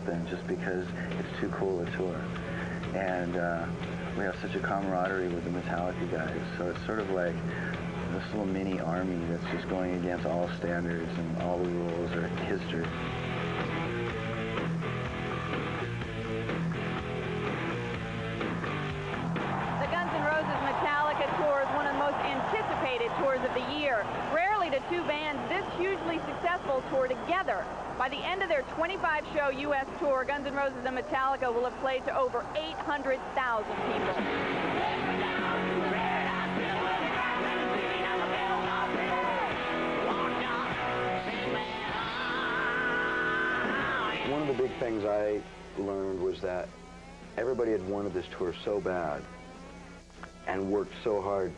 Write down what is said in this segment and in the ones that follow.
happen just because it's too cool to tour. And we have such a camaraderie with the Metallica guys, so it's sort of like this little mini army that's just going against all standards and all the rules or history. The Guns N' Roses Metallica tour is one of the most anticipated tours of the year. Rarely do two bands this hugely successful tour together. By the end of their 25-show U.S. tour, Guns N' Roses and Metallica will have played to over 800,000 people. One of the big things I learned was that everybody had wanted this tour so bad and worked so hard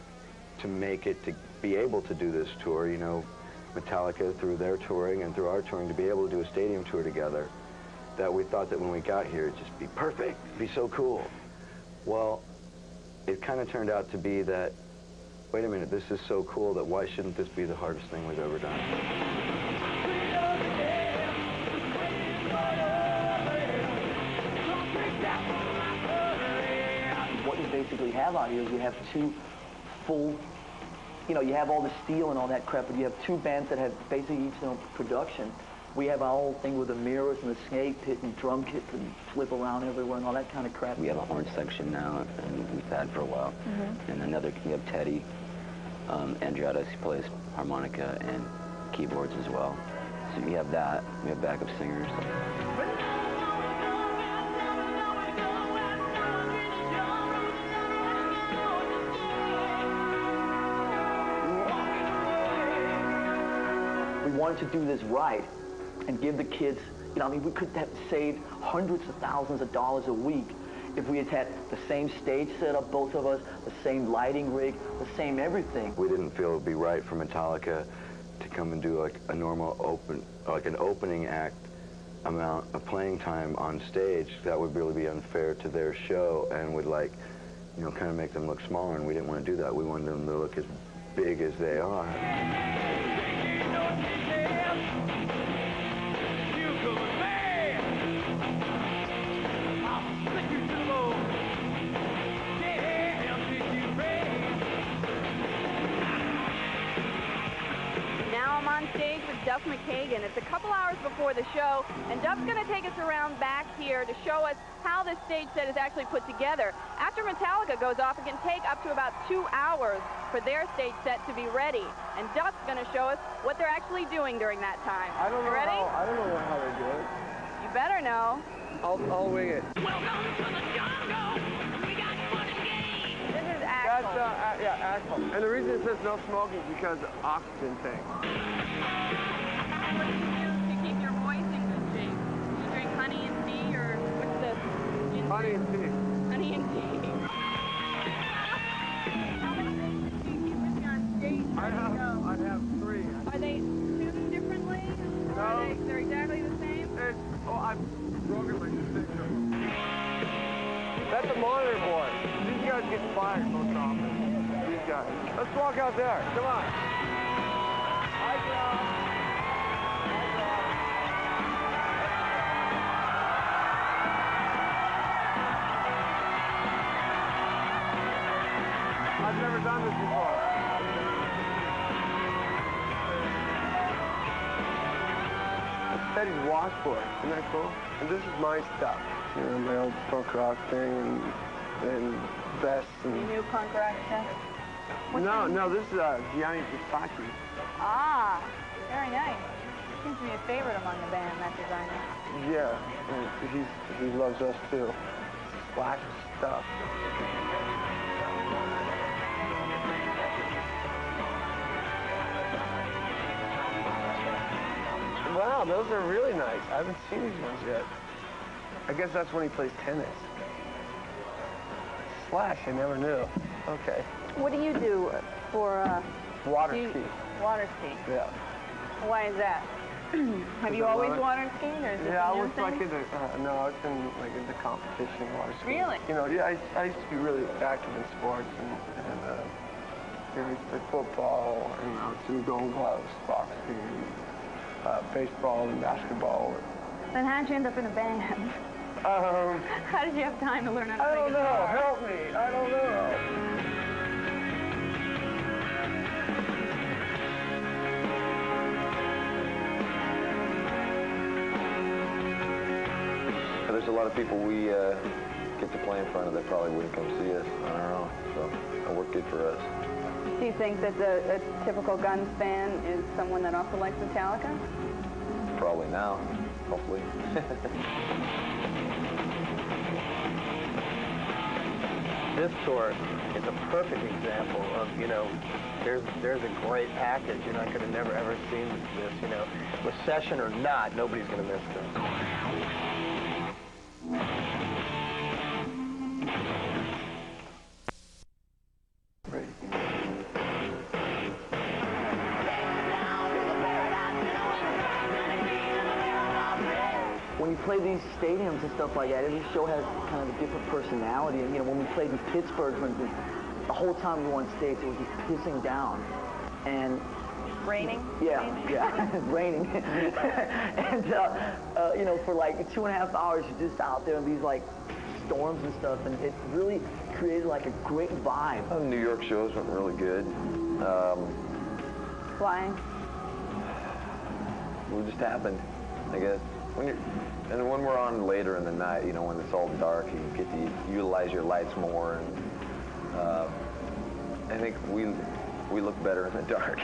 to make it, to be able to do this tour. You know, Metallica, through their touring and through our touring, to be able to do a stadium tour together, that we thought that when we got here, it'd just be perfect, it'd be so cool. Well, it kind of turned out to be that, wait a minute, this is so cool that why shouldn't this be the hardest thing we've ever done? What you basically have out here is you have two full, you know, you have all the steel and all that crap, but you have two bands that have basically each their own production. We have our whole thing with the mirrors and the snake pit and drum kit and flip around everywhere and all that kind of crap. We have a horn section now, and we've had for a while. And another, we have Teddy Andreas, he plays harmonica and keyboards as well. So we have that. We have backup singers. We wanted to do this right and give the kids, you know, I mean, we could have saved hundreds of thousands of dollars a week if we had had the same stage setup, both of us, the same lighting rig, the same everything. We didn't feel it would be right for Metallica to come and do like a normal an opening act amount of playing time on stage. That would really be unfair to their show and would, like, you know, kind of make them look smaller, and we didn't want to do that. We wanted them to look as big as they are. Now I'm on stage with Duff McKagan. It's a couple hours before the show, and Duff's going to take us around back here to show us how this stage set is actually put together. After Metallica goes off, it can take up to about 2 hours for their stage set to be ready. And Duff's going to show us what they're actually doing during that time. I don't know. You ready? I don't know how they do it. You better know. I'll wing it. Welcome to the jungle. We got fun and games. This is Axel. That's, yeah, Axel. And the reason it says no smoking is because of oxygen tank. What do you do to keep your voice in good shape? Do you drink honey and tea, or what's this? Honey and tea. Honey and tea. How many things do you keep with you on stage? I have 3. Are they tuned differently? No. They're exactly the same? I've broken my sticker. That's a monitor board. These guys get fired most often. These guys. Let's walk out there. Come on. Hi, John. I've never done this before. Teddy's washboard. Isn't that cool? And this is my stuff. You know, my old punk rock thing and vests and... New punk rock stuff? No, this is Gianni Versace. Ah, very nice. Seems to be a favorite among the band, that designer. Yeah, and he loves us too. Splash stuff. Wow, those are really nice. I haven't seen these ones yet. I guess that's when he plays tennis. Slash, I never knew. Okay. What do you do for... Water ski. Water ski? Yeah. Why is that? Have you always water skied, or is this yeah, a new I was thing? like in the, no, it's in like in the competition water skiing. Really? You know, yeah, I used to be really active in sports and you know, I used to play football and some Golden Gloves, boxing, baseball and basketball. Then how'd you end up in a band? How did you have time to learn how to play I don't know. guitar? Help me. I don't know. There's a lot of people we get to play in front of that probably wouldn't come see us on our own, so it worked good for us. Do you think that a typical Guns fan is someone that also likes Metallica? Probably now, hopefully. This tour is a perfect example of, you know, there's a great package. You're not going to never ever seen this, you know. Recession or not, nobody's going to miss this. When you play these stadiums and stuff like that, every show has kind of a different personality. And, you know, when we played in Pittsburgh, for instance, the whole time we were on stage, it was just pissing down. And Raining? yeah, it's raining. And, you know, for like 2.5 hours, you're just out there in these, like, storms and stuff. And it really created, like, a great vibe. New York shows went really good. Why? It just happened, I guess. And when we're on later in the night, you know, when it's all dark, you get to utilize your lights more, and I think we look better in the dark.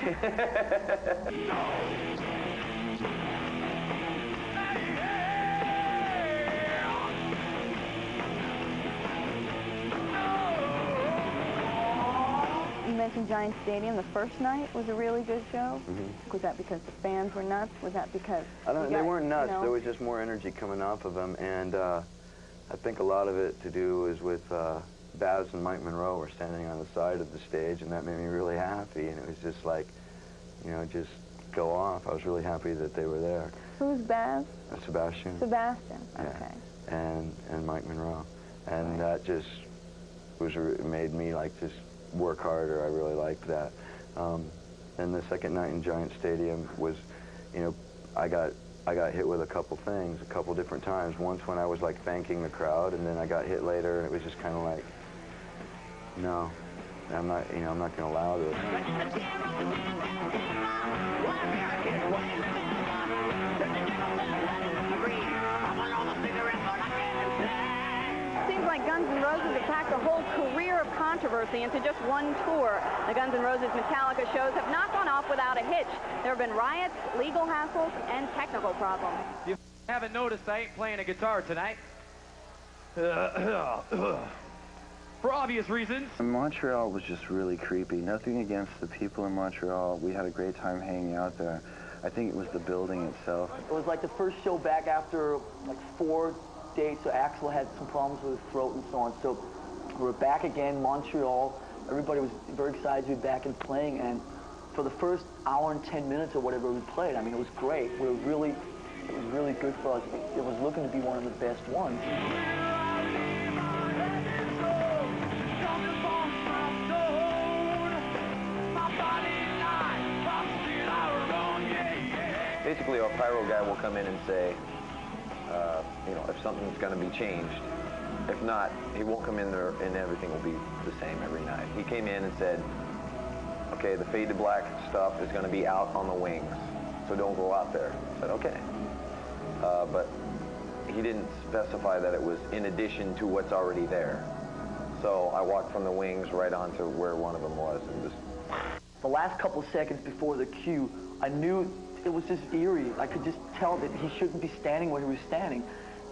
You mentioned Giant Stadium. The first night was a really good show. Mm-hmm. Was that because the fans were nuts? Was that because they weren't nuts. You know, there was just more energy coming off of them, and I think a lot of it to do is with Baz and Mike Monroe were standing on the side of the stage, and that made me really happy. And it was just like, you know, just go off. I was really happy that they were there. Who's Baz? Sebastian. Sebastian. Yeah. Okay. And Mike Monroe, and that just made me like just work harder. I really liked that. And the second night in Giant Stadium was, you know, I got hit with a couple things, a couple different times. Once when I was like thanking the crowd, and then I got hit later, and it was just kind of like, no, I'm not going to allow this. Seems like Guns N' Roses have packed a whole career of controversy into just one tour. The Guns N' Roses Metallica shows have not gone off without a hitch. There have been riots, legal hassles, and technical problems. You haven't noticed I ain't playing a guitar tonight. For obvious reasons. Montreal was just really creepy. Nothing against the people in Montreal. We had a great time hanging out there. I think it was the building itself. It was like the first show back after like 4 days, so Axl had some problems with his throat and so on. So we're back again, Montreal. Everybody was very excited to be back and playing, and for the first hour and 10 minutes or whatever we played, I mean, it was great. It was really good for us. It was looking to be one of the best ones. Basically, our pyro guy will come in and say, you know, if something's going to be changed. If not, he won't come in there and everything will be the same every night. He came in and said, okay, the fade to black stuff is going to be out on the wings, so don't go out there. I said, okay. But he didn't specify that it was in addition to what's already there. So I walked from the wings right onto where one of them was. And just... The last couple seconds before the cue, I knew it was just eerie. I could just tell that he shouldn't be standing where he was standing.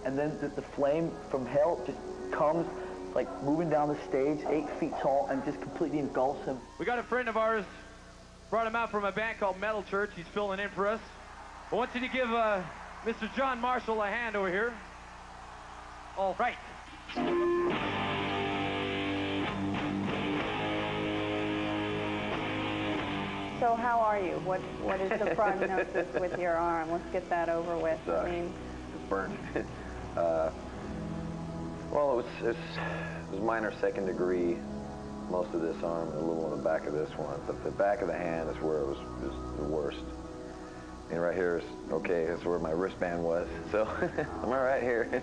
And then the flame from hell just comes, like moving down the stage, 8 feet tall, and just completely engulfs him. We got a friend of ours, brought him out from a band called Metal Church. He's filling in for us. I want you to give Mr. John Marshall a hand over here. All right. So how are you? What is the prognosis with your arm? Let's get that over with. I mean, it's burned. Well, it was minor second degree, most of this arm, and a little on the back of this one. But the back of the hand is where it was the worst. And right here is, okay, that's where my wristband was. So I'm all right here. It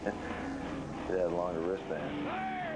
had a longer wristband.